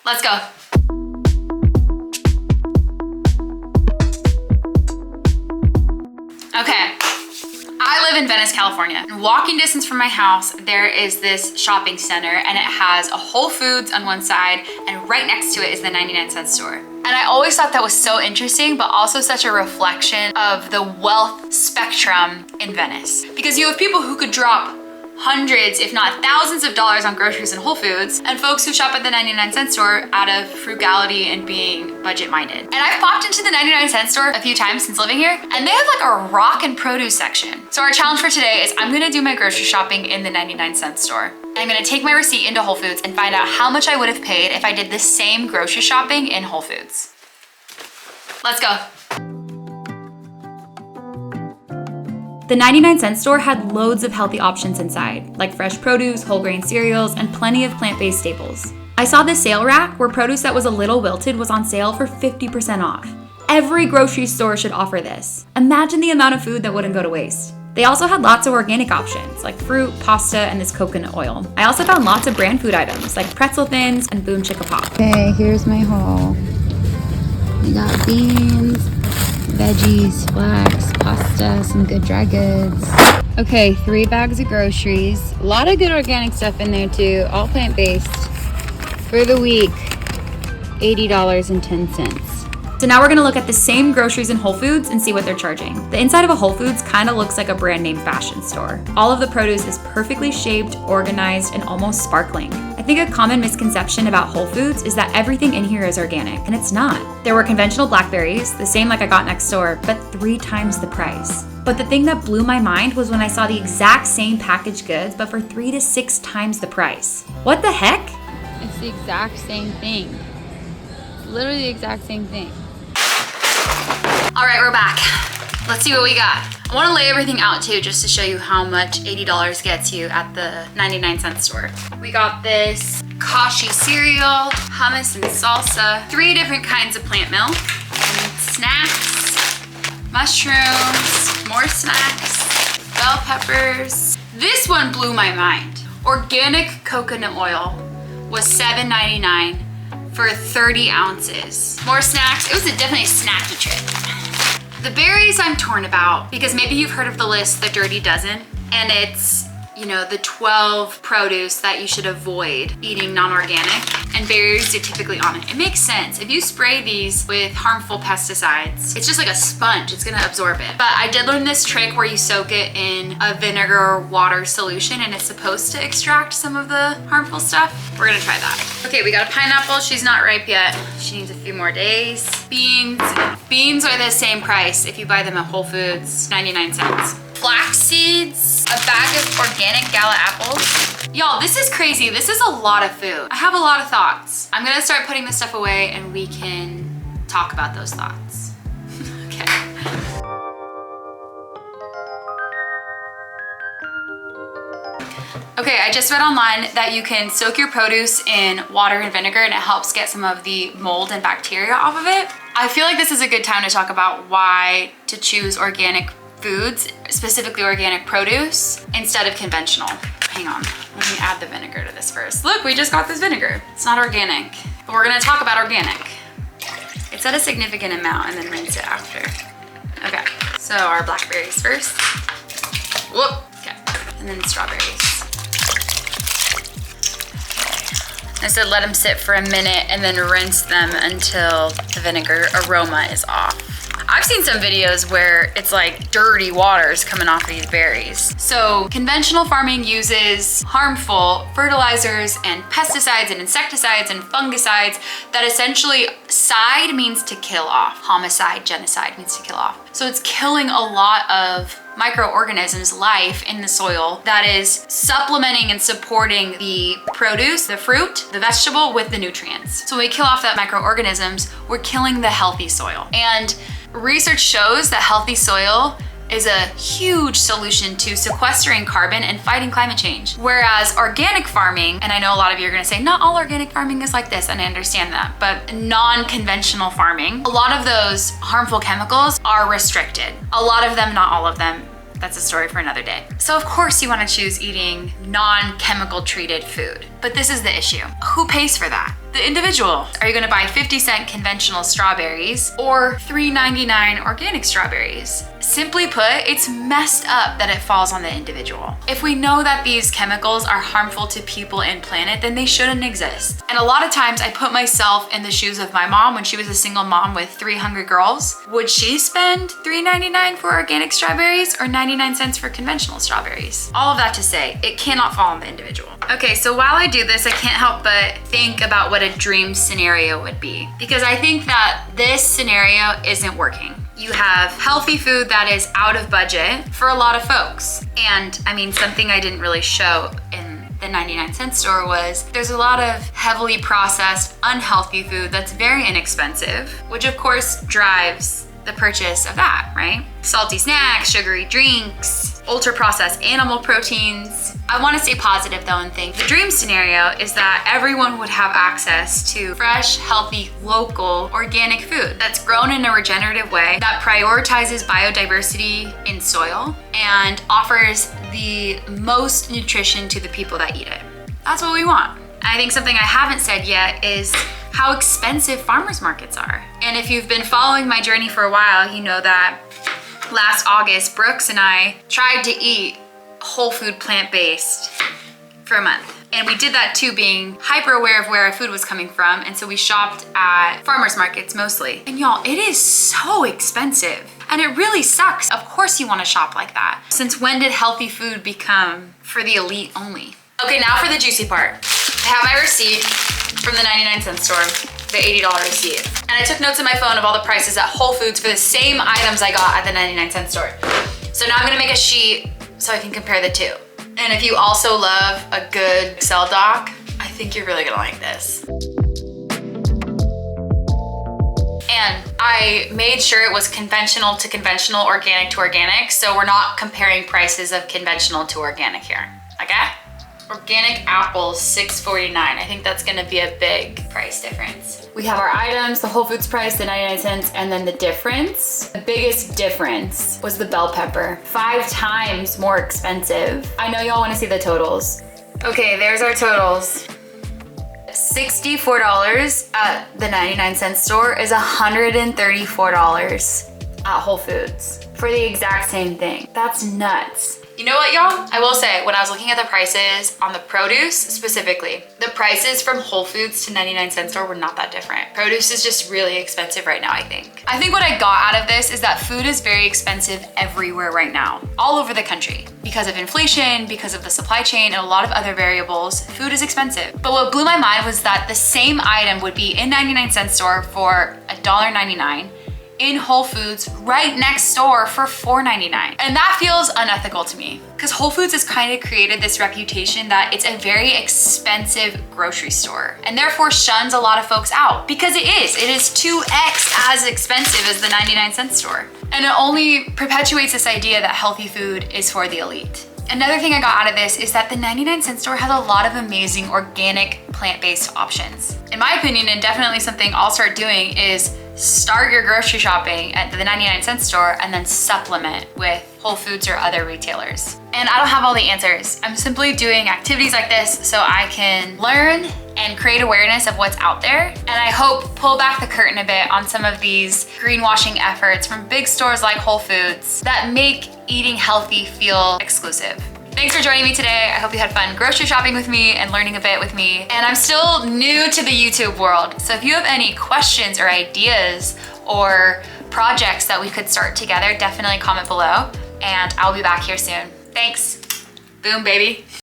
Let's go. Okay, I live in Venice, California. Walking distance from my house, there is this shopping center and it has a Whole Foods on one side and right next to it is the 99-cent store. And I always thought that was so interesting, but also such a reflection of the wealth spectrum in Venice. Because you have people who could drop hundreds, if not thousands of dollars on groceries in Whole Foods, and folks who shop at the 99-cent store out of frugality and being budget-minded. And I've popped into the 99-cent store a few times since living here, and they have like a rock and produce section. So our challenge for today is I'm gonna do my grocery shopping in the 99-cent store. And I'm gonna take my receipt into Whole Foods and find out how much I would have paid if I did the same grocery shopping in Whole Foods. Let's go. The 99-cent store had loads of healthy options inside, like fresh produce, whole grain cereals, and plenty of plant-based staples. I saw this sale rack where produce that was a little wilted was on sale for 50% off. Every grocery store should offer this. Imagine the amount of food that wouldn't go to waste. They also had lots of organic options, like fruit, pasta, and this coconut oil. I also found lots of brand food items, like pretzel thins and Boom Chicka Pop. Okay, here's my haul. We got beans, veggies, flax, pasta, some good dry goods. Okay, 3 bags of groceries. A lot of good organic stuff in there too, all plant-based. For the week, $80.10. So now we're gonna look at the same groceries in Whole Foods and see what they're charging. The inside of a Whole Foods kind of looks like a brand name fashion store. All of the produce is perfectly shaped, organized, and almost sparkling. I think a common misconception about Whole Foods is that everything in here is organic, and it's not. There were conventional blackberries, the same like I got next door, but 3 times the price. But the thing that blew my mind was when I saw the exact same packaged goods, but for 3 to 6 times the price. What the heck? It's the exact same thing. Literally the exact same thing. All right, we're back. Let's see what we got. I wanna lay everything out too, just to show you how much $80 gets you at the 99-cent store. We got this kashi cereal, hummus and salsa, 3 different kinds of plant milk, snacks, mushrooms, more snacks, bell peppers. This one blew my mind. Organic coconut oil was $7.99 for 30 ounces. More snacks. It was definitely a snacky trip. The berries I'm torn about because maybe you've heard of the list, the Dirty Dozen, and it's, you know, the 12 produce that you should avoid eating non-organic, and berries are typically on it. It makes sense. If you spray these with harmful pesticides, it's just like a sponge, it's gonna absorb it. But I did learn this trick where you soak it in a vinegar water solution and it's supposed to extract some of the harmful stuff. We're gonna try that. Okay, we got a pineapple, she's not ripe yet. She needs a few more days. Beans. Beans are the same price if you buy them at Whole Foods, 99 cents. Flax seeds, a bag of organic gala apples. Y'all, this is crazy. This is a lot of food. I have a lot of thoughts. I'm gonna start putting this stuff away and we can talk about those thoughts. Okay. Okay, I just read online that you can soak your produce in water and vinegar and it helps get some of the mold and bacteria off of it. I feel like this is a good time to talk about why to choose organic foods, specifically organic produce, instead of conventional. Hang on, let me add the vinegar to this first. Look, we just got this vinegar. It's not organic, but we're gonna talk about organic. It's at a significant amount and then rinse it after. Okay, so our blackberries first. Whoop, okay, and then strawberries. I said let them sit for a minute and then rinse them until the vinegar aroma is off. I've seen some videos where it's like dirty waters coming off of these berries. So conventional farming uses harmful fertilizers and pesticides and insecticides and fungicides that essentially side means to kill off. Homicide, genocide means to kill off. So it's killing a lot of microorganisms, life in the soil that is supplementing and supporting the produce, the fruit, the vegetable with the nutrients. So when we kill off that microorganisms, we're killing the healthy soil. And research shows that healthy soil is a huge solution to sequestering carbon and fighting climate change. Whereas organic farming, and I know a lot of you are gonna say, not all organic farming is like this, and I understand that, but non-conventional farming, a lot of those harmful chemicals are restricted. A lot of them, not all of them, that's a story for another day. So of course you want to choose eating non-chemical treated food. But this is the issue. Who pays for that? The individual. Are you gonna buy 50-cent conventional strawberries or $3.99 organic strawberries? Simply put, it's messed up that it falls on the individual. If we know that these chemicals are harmful to people and planet, then they shouldn't exist. And a lot of times I put myself in the shoes of my mom when she was a single mom with 3 hungry girls. Would she spend $3.99 for organic strawberries or 99 cents for conventional strawberries? All of that to say, it cannot fall on the individual. Okay, so while I do this, I can't help but think about what a dream scenario would be, because I think that this scenario isn't working. You have healthy food that is out of budget for a lot of folks. And I mean, something I didn't really show in the 99-cent store was there's a lot of heavily processed, unhealthy food that's very inexpensive, which of course drives the purchase of that, right? Salty snacks, sugary drinks, ultra-processed animal proteins. I want to stay positive though and think the dream scenario is that everyone would have access to fresh, healthy, local, organic food that's grown in a regenerative way that prioritizes biodiversity in soil and offers the most nutrition to the people that eat it. That's what we want. I think something I haven't said yet is how expensive farmers markets are. And if you've been following my journey for a while, you know that last August, Brooks and I tried to eat whole food plant-based for a month. And we did that too, being hyper aware of where our food was coming from. And so we shopped at farmers markets mostly. And y'all, it is so expensive. And it really sucks. Of course you want to shop like that. Since when did healthy food become for the elite only? Okay, now for the juicy part. I have my receipt from the 99-cent store, the $80 receipt. And I took notes on my phone of all the prices at Whole Foods for the same items I got at the 99-cent store. So now I'm gonna make a sheet so I can compare the two. And if you also love a good Excel doc, I think you're really gonna like this. And I made sure it was conventional to conventional, organic to organic, so we're not comparing prices of conventional to organic here, okay? Organic apples, $6.49. I think that's gonna be a big price difference. We have our items, the Whole Foods price, the 99 cents, and then the difference. The biggest difference was the bell pepper. 5 times more expensive. I know y'all wanna see the totals. Okay, there's our totals. $64 at the 99-cent store is $134 at Whole Foods for the exact same thing. That's nuts. You know what, y'all? I will say, when I was looking at the prices on the produce specifically, the prices from Whole Foods to 99-cent store were not that different. Produce is just really expensive right now, I think. I think what I got out of this is that food is very expensive everywhere right now, all over the country. Because of inflation, because of the supply chain, and a lot of other variables, food is expensive. But what blew my mind was that the same item would be in 99-cent store for $1.99, in Whole Foods right next door for $4.99. And that feels unethical to me, because Whole Foods has kind of created this reputation that it's a very expensive grocery store and therefore shuns a lot of folks out, because it is 2x as expensive as the 99-cent store. And it only perpetuates this idea that healthy food is for the elite. Another thing I got out of this is that the 99-cent store has a lot of amazing organic plant-based options. In my opinion, and definitely something I'll start doing, is start your grocery shopping at the 99-cent store and then supplement with Whole Foods or other retailers. And I don't have all the answers. I'm simply doing activities like this so I can learn and create awareness of what's out there. And I hope pull back the curtain a bit on some of these greenwashing efforts from big stores like Whole Foods that make eating healthy feel exclusive. Thanks for joining me today. I hope you had fun grocery shopping with me and learning a bit with me. And I'm still new to the YouTube world. So if you have any questions or ideas or projects that we could start together, definitely comment below and I'll be back here soon. Thanks. Boom, baby.